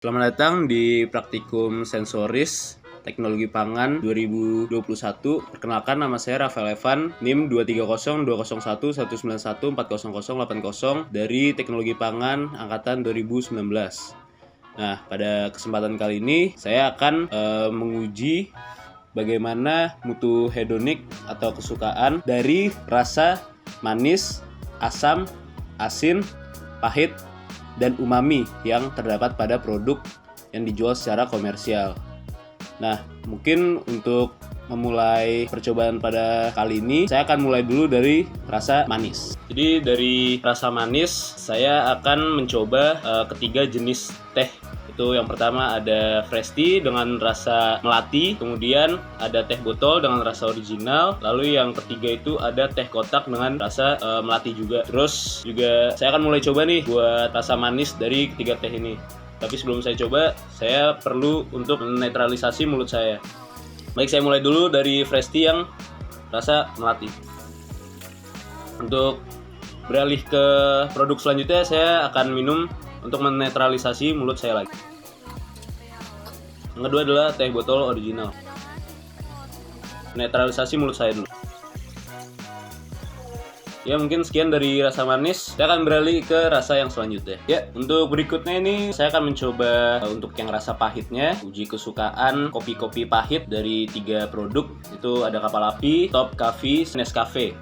Selamat datang di Praktikum Sensoris Teknologi Pangan 2021. Perkenalkan, nama saya Rafael Evan, NIM 230201191914008 dari Teknologi Pangan Angkatan 2019. Nah, pada kesempatan kali ini saya akan menguji bagaimana mutu hedonik atau kesukaan dari rasa manis, asam, asin, pahit, dan umami yang terdapat pada produk yang dijual secara komersial. Nah, mungkin untuk memulai percobaan pada kali ini, saya akan mulai dulu dari rasa manis. Jadi dari rasa manis, saya akan mencoba ketiga jenis teh. Itu yang pertama ada fresh tea dengan rasa melati, kemudian ada teh botol dengan rasa original, lalu yang ketiga itu ada teh kotak dengan rasa melati juga. Terus juga saya akan mulai coba nih buat rasa manis dari ketiga teh ini. Tapi sebelum saya coba, saya perlu untuk menetralisasi mulut saya. Baik, saya mulai dulu dari fresh tea yang rasa melati. Untuk beralih ke produk selanjutnya, saya akan minum untuk menetralisasi mulut saya lagi. Yang kedua adalah teh botol original. Netralisasi mulut saya dulu. Ya, mungkin sekian dari rasa manis. Saya akan beralih ke rasa yang selanjutnya. Ya, untuk berikutnya ini saya akan mencoba untuk yang rasa pahitnya. Uji kesukaan kopi-kopi pahit dari 3 produk. Itu ada Kapal Api, Top Coffee, Nescafe.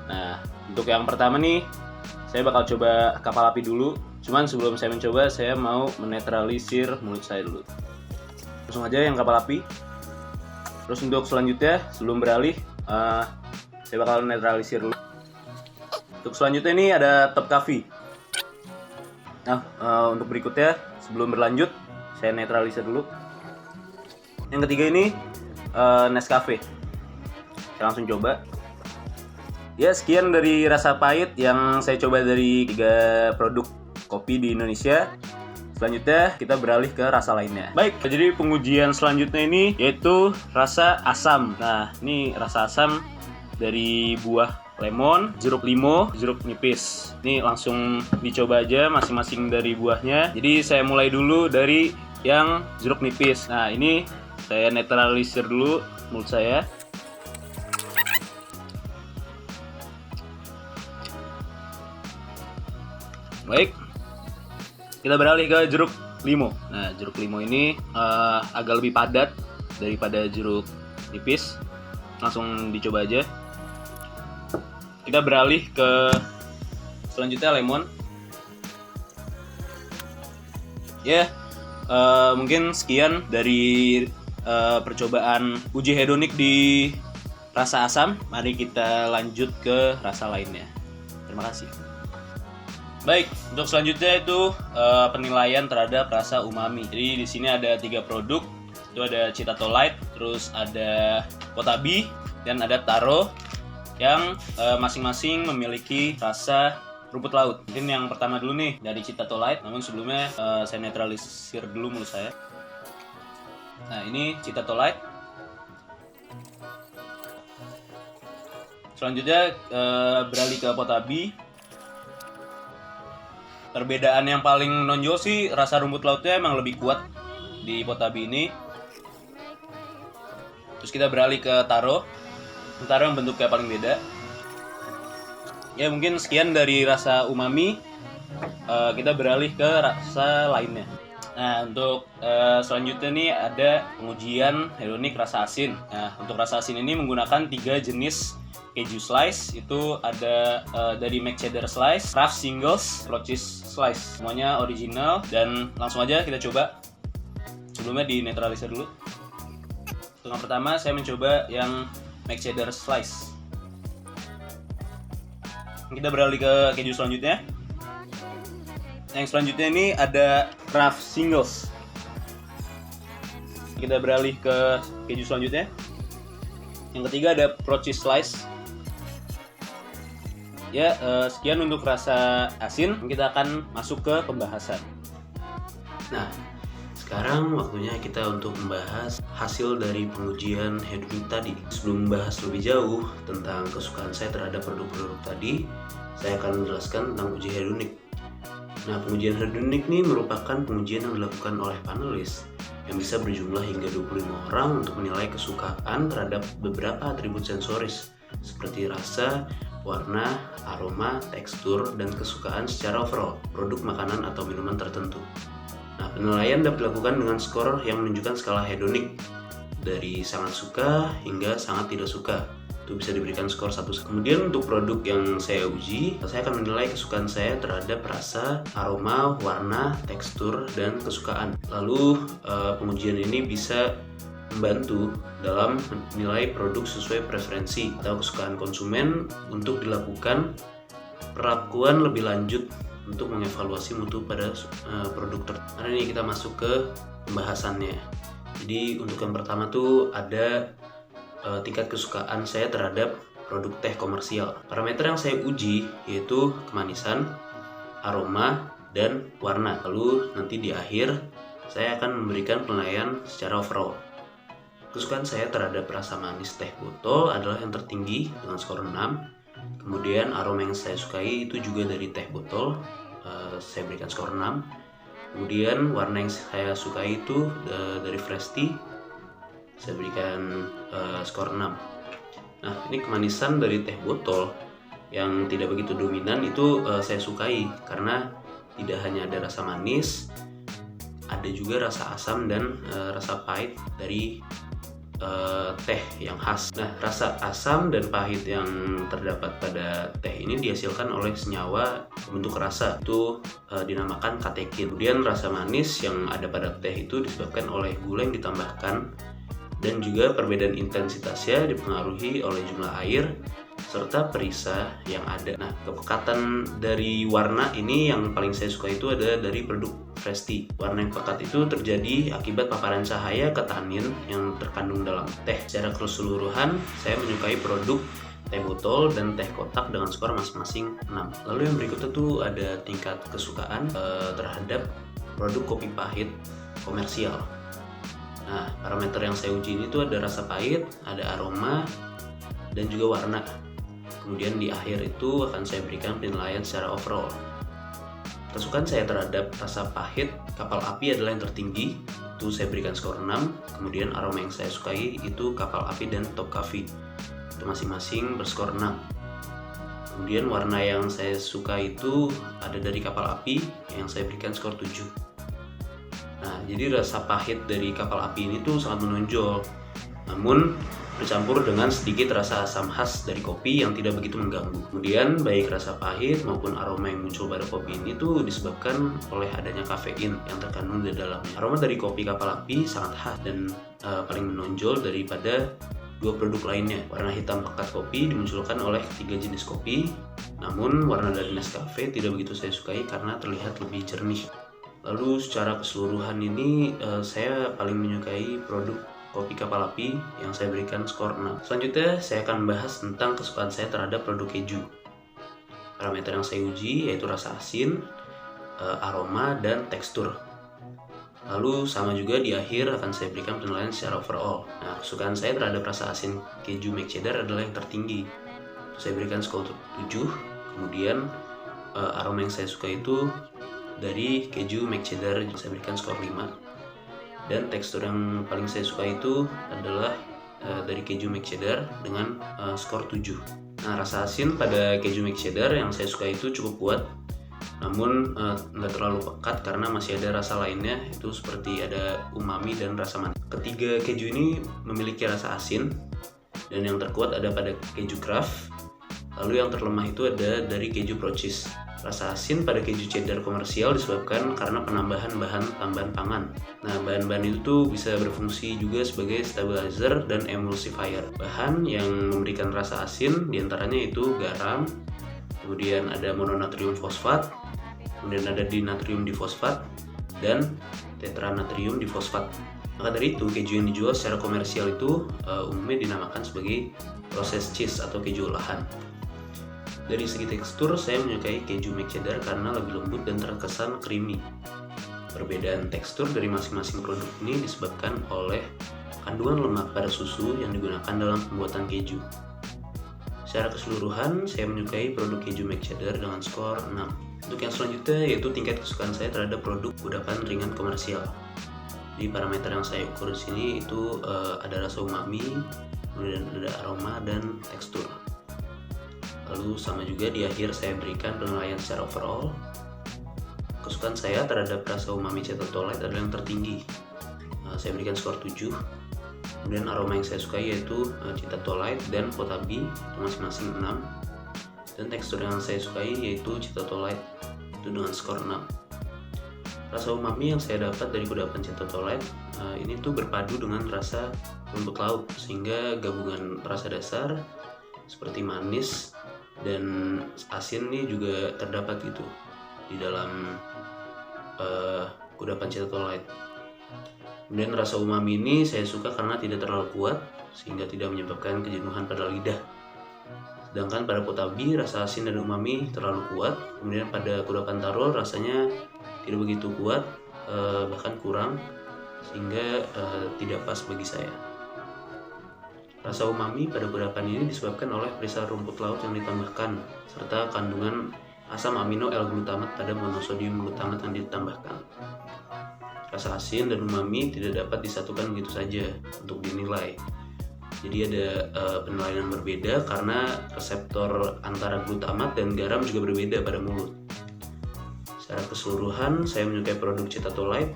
Nah, untuk yang pertama nih, saya bakal coba Kapal Api dulu. Cuman sebelum saya mencoba, saya mau menetralisir mulut saya dulu. Langsung aja yang Kapal Api. Terus untuk selanjutnya, sebelum beralih, saya bakal netralisir dulu. Untuk selanjutnya ini ada Top Coffee. Nah, untuk berikutnya, sebelum berlanjut, saya netralisir dulu. Yang ketiga ini Nescafe. Saya langsung coba. Ya, sekian dari rasa pahit yang saya coba dari 3 produk kopi di Indonesia. Selanjutnya kita beralih ke rasa lainnya. Baik, jadi pengujian selanjutnya ini yaitu rasa asam. Nah, ini rasa asam dari buah lemon, jeruk limau, jeruk nipis. Ini langsung dicoba aja masing-masing dari buahnya. Jadi saya mulai dulu dari yang jeruk nipis. Nah, ini saya netralisir dulu mulut saya. Baik, kita beralih ke jeruk limau. Nah, jeruk limau ini agak lebih padat daripada jeruk nipis. Langsung dicoba aja. Kita beralih ke selanjutnya lemon. Ya, mungkin sekian dari percobaan uji hedonik di rasa asam. Mari kita lanjut ke rasa lainnya. Terima kasih. Baik, untuk selanjutnya itu penilaian terhadap rasa umami. Jadi di sini ada 3 produk. Itu ada Citato Light, terus ada Potabi, dan ada Taro yang masing-masing memiliki rasa rumput laut. Mungkin yang pertama dulu nih dari Citato Light, namun sebelumnya saya netralisir dulu mulut saya. Nah, ini Citato Light. Selanjutnya beralih ke Potabi. Perbedaan yang paling menonjol sih rasa rumput lautnya emang lebih kuat di Potabi ini. Terus kita beralih ke Taro. Taro yang bentuknya paling beda. Ya, mungkin sekian dari rasa umami. Kita beralih ke rasa lainnya. Nah, untuk selanjutnya nih ada pengujian hedonik rasa asin. Nah, untuk rasa asin ini menggunakan 3 jenis keju slice. Itu ada dari Mac Cheddar Slice, Kraft Singles, Blue Cheese Slice. Semuanya original, dan langsung aja kita coba. Sebelumnya di netralisir dulu. Untuk yang pertama saya mencoba yang Mac Cheddar Slice. Kita beralih ke keju selanjutnya. Yang selanjutnya ini ada Kraft Singles. Kita beralih ke keju selanjutnya. Yang ketiga ada Blue Cheese Slice. Ya, sekian untuk rasa asin. Kita akan masuk ke pembahasan. Nah, sekarang waktunya kita untuk membahas hasil dari pengujian hedonik tadi. Sebelum membahas lebih jauh tentang kesukaan saya terhadap produk-produk tadi, saya akan menjelaskan tentang uji hedonik. Nah, pengujian hedonik ini merupakan pengujian yang dilakukan oleh panelis yang bisa berjumlah hingga 25 orang untuk menilai kesukaan terhadap beberapa atribut sensoris seperti rasa, warna, aroma, tekstur, dan kesukaan secara overall produk makanan atau minuman tertentu. Nah, penilaian dapat dilakukan dengan skor yang menunjukkan skala hedonik dari sangat suka hingga sangat tidak suka. Itu bisa diberikan skor 1. Kemudian untuk produk yang saya uji, saya akan menilai kesukaan saya terhadap rasa, aroma, warna, tekstur, dan kesukaan. Lalu pengujian ini bisa membantu dalam menilai produk sesuai preferensi atau kesukaan konsumen untuk dilakukan perlakuan lebih lanjut untuk mengevaluasi mutu pada produk tersebut. Nah, ini kita masuk ke pembahasannya. Jadi untuk yang pertama tuh ada tingkat kesukaan saya terhadap produk teh komersial. Parameter yang saya uji yaitu kemanisan, aroma, dan warna. Lalu nanti di akhir saya akan memberikan penilaian secara overall. Kesukaan saya terhadap rasa manis teh botol adalah yang tertinggi dengan skor 6. Kemudian aroma yang saya sukai itu juga dari teh botol, saya berikan skor 6. Kemudian warna yang saya sukai itu dari fresh tea, saya berikan skor 6. Nah, ini kemanisan dari teh botol yang tidak begitu dominan itu saya sukai karena tidak hanya ada rasa manis, ada juga rasa asam dan rasa pahit dari teh yang khas. Nah, rasa asam dan pahit yang terdapat pada teh ini dihasilkan oleh senyawa pembentuk rasa, itu dinamakan katekin. Kemudian rasa manis yang ada pada teh itu disebabkan oleh gula yang ditambahkan, dan juga perbedaan intensitasnya dipengaruhi oleh jumlah air serta perisa yang ada. Nah, kepekatan dari warna ini yang paling saya suka itu ada dari produk fresh tea. Warna yang pekat itu terjadi akibat paparan cahaya ke tanin yang terkandung dalam teh. Secara keseluruhan, saya menyukai produk teh botol dan teh kotak dengan skor masing-masing 6. Lalu yang berikutnya tuh ada tingkat kesukaan terhadap produk kopi pahit komersial. Nah, parameter yang saya uji ini tuh ada rasa pahit, ada aroma, dan juga warna. Kemudian di akhir itu akan saya berikan penilaian secara overall. Kesukaan saya terhadap rasa pahit kapal api adalah yang tertinggi, itu saya berikan skor 6. Kemudian aroma yang saya sukai itu kapal api dan top coffee, itu masing-masing berskor 6. Kemudian warna yang saya suka itu ada dari kapal api yang saya berikan skor 7. Nah, jadi rasa pahit dari kapal api ini tuh sangat menonjol, namun bercampur dengan sedikit rasa asam khas dari kopi yang tidak begitu mengganggu. Kemudian baik rasa pahit maupun aroma yang muncul pada kopi ini tuh disebabkan oleh adanya kafein yang terkandung di dalamnya. Aroma dari kopi kapal api sangat khas dan paling menonjol daripada dua produk lainnya. Warna hitam pekat kopi dimunculkan oleh 3 jenis kopi, namun warna dari Nescafe tidak begitu saya sukai karena terlihat lebih jernih. Lalu secara keseluruhan ini saya paling menyukai produk kopi kapal api yang saya berikan skor 6. Selanjutnya saya akan membahas tentang kesukaan saya terhadap produk keju. Parameter yang saya uji yaitu rasa asin, aroma, dan tekstur. Lalu sama juga di akhir akan saya berikan penilaian secara overall. Nah, kesukaan saya terhadap rasa asin keju make cheddar adalah yang tertinggi, saya berikan skor 7. Kemudian aroma yang saya suka itu dari keju make cheddar, saya berikan skor 5. Dan tekstur yang paling saya suka itu adalah dari keju make cheddar dengan skor 7. Nah, rasa asin pada keju make cheddar yang saya suka itu cukup kuat, namun nggak terlalu pekat karena masih ada rasa lainnya, itu seperti ada umami dan rasa manis. Ketiga keju ini memiliki rasa asin, dan yang terkuat ada pada keju Kraft. Lalu yang terlemah itu ada dari keju Pro Cheese. Rasa asin pada keju cheddar komersial disebabkan karena penambahan bahan tambahan pangan. Nah, bahan-bahan itu tuh bisa berfungsi juga sebagai stabilizer dan emulsifier. Bahan yang memberikan rasa asin diantaranya itu garam, kemudian ada mononatrium fosfat, kemudian ada dinatrium difosfat, dan tetranatrium difosfat. Maka dari itu, keju yang dijual secara komersial itu umumnya dinamakan sebagai processed cheese atau keju olahan. Dari segi tekstur, saya menyukai keju make cheddar karena lebih lembut dan terkesan creamy. Perbedaan tekstur dari masing-masing produk ini disebabkan oleh kandungan lemak pada susu yang digunakan dalam pembuatan keju. Secara keseluruhan, saya menyukai produk keju make cheddar dengan skor 6. Untuk yang selanjutnya yaitu tingkat kesukaan saya terhadap produk kudapan ringan komersial. Di parameter yang saya ukur di sini itu ada rasa umami, kemudian ada aroma dan tekstur. Lalu sama juga di akhir saya berikan penilaian secara overall. Kesukaan saya terhadap rasa umami Cetatolite adalah yang tertinggi. Saya berikan skor 7. Kemudian aroma yang saya sukai yaitu Cetatolite dan Kotabi masing-masing 6. Dan tekstur yang saya sukai yaitu Cetatolite itu dengan skor 6. Rasa umami yang saya dapat dari kudapan Cetatolite ini tuh berpadu dengan rasa rumput laut, sehingga gabungan rasa dasar seperti manis dan asin ini juga terdapat gitu di dalam kudapan Cetatolite. Kemudian rasa umami ini saya suka karena tidak terlalu kuat sehingga tidak menyebabkan kejenuhan pada lidah. Sedangkan pada Kotabi rasa asin dan umami terlalu kuat. Kemudian pada kudapan Taro rasanya tidak begitu kuat, bahkan kurang, sehingga tidak pas bagi saya. Rasa umami pada kudapan ini disebabkan oleh perisa rumput laut yang ditambahkan, serta kandungan asam amino L-glutamat pada monosodium glutamat yang ditambahkan. Rasa asin dan umami tidak dapat disatukan begitu saja untuk dinilai. Jadi ada penilaian yang berbeda karena reseptor antara glutamat dan garam juga berbeda pada mulut. Secara keseluruhan saya menyukai produk Cetatolite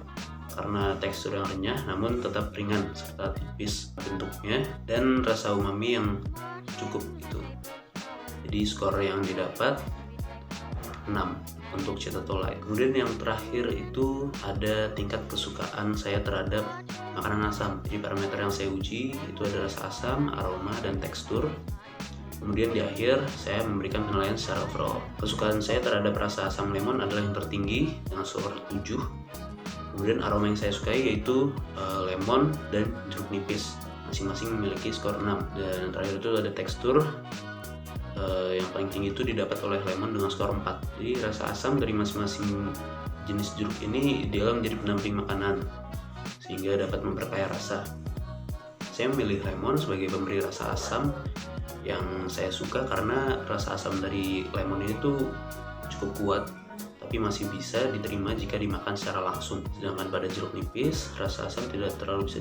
karena tekstur yang renyah namun tetap ringan serta tipis bentuknya dan rasa umami yang cukup gitu. Jadi skor yang didapat 6 untuk Cetatolite. Kemudian yang terakhir itu ada tingkat kesukaan saya terhadap makanan asam. Jadi parameter yang saya uji itu ada rasa asam, aroma, dan tekstur. Kemudian di akhir saya memberikan penilaian secara overall. Kesukaan saya terhadap rasa asam lemon adalah yang tertinggi dengan skor 7. Kemudian aroma yang saya sukai yaitu lemon dan jeruk nipis, masing-masing memiliki skor 6. Dan terakhir itu ada tekstur, yang paling tinggi itu didapat oleh lemon dengan skor 4. Jadi rasa asam dari masing-masing jenis jeruk ini ideal menjadi pendamping makanan sehingga dapat memperkaya rasa. Saya memilih lemon sebagai pemberi rasa asam yang saya suka karena rasa asam dari lemon ini tuh cukup kuat tapi masih bisa diterima jika dimakan secara langsung. Sedangkan pada jeruk nipis rasa asam tidak terlalu bisa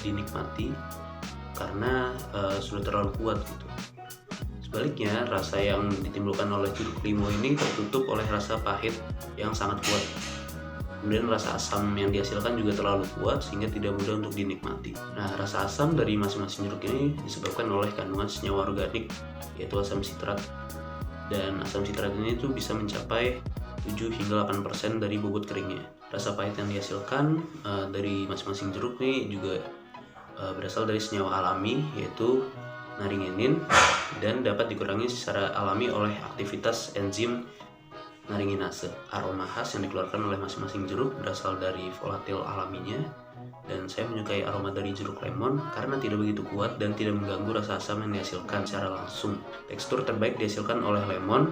dinikmati karena sudah terlalu kuat gitu. Sebaliknya, rasa yang ditimbulkan oleh jeruk limau ini tertutup oleh rasa pahit yang sangat kuat. Kemudian rasa asam yang dihasilkan juga terlalu kuat sehingga tidak mudah untuk dinikmati. Nah, rasa asam dari masing-masing jeruk ini disebabkan oleh kandungan senyawa organik yaitu asam sitrat. Dan asam sitrat ini tuh bisa mencapai 7 hingga 8% dari bobot keringnya. Rasa pahit yang dihasilkan dari masing-masing jeruk ini juga berasal dari senyawa alami yaitu naringenin dan dapat dikurangi secara alami oleh aktivitas enzim naringinase. Aroma khas yang dikeluarkan oleh masing-masing jeruk berasal dari volatil alaminya, dan saya menyukai aroma dari jeruk lemon karena tidak begitu kuat dan tidak mengganggu rasa asam yang dihasilkan secara langsung. Tekstur terbaik dihasilkan oleh lemon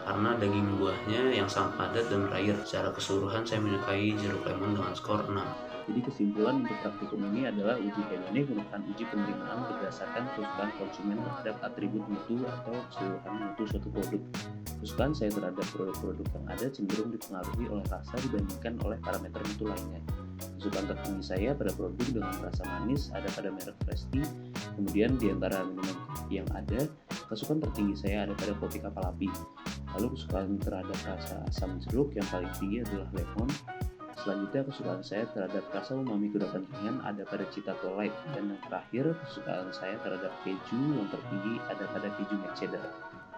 karena daging buahnya yang sangat padat dan berair. Secara keseluruhan saya menyukai jeruk lemon dengan skor 6. Jadi kesimpulan untuk praktikum ini adalah uji hedonik merupakan uji penerimaan berdasarkan kesukaan konsumen terhadap atribut mutu atau keseluruhan mutu suatu produk. Kesukaan saya terhadap produk-produk yang ada cenderung dipengaruhi oleh rasa dibandingkan oleh parameter mutu lainnya. Kesukaan tertinggi saya pada produk dengan rasa manis ada pada merek Presti. Kemudian di antara minuman kopi yang ada, kesukaan tertinggi saya ada pada kopi kapal api. Lalu kesukaan terhadap rasa asam jeruk yang paling tinggi adalah lemon. Selanjutnya kesukaan saya terhadap rasa umami kudapan ringan ada pada Cetatolite, dan yang terakhir kesukaan saya terhadap keju yang tertinggi ada pada keju mac cheddar.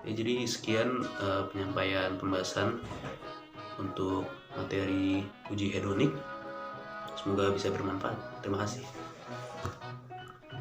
Ya, jadi sekian penyampaian pembahasan untuk materi uji hedonik. Semoga bisa bermanfaat. Terima kasih.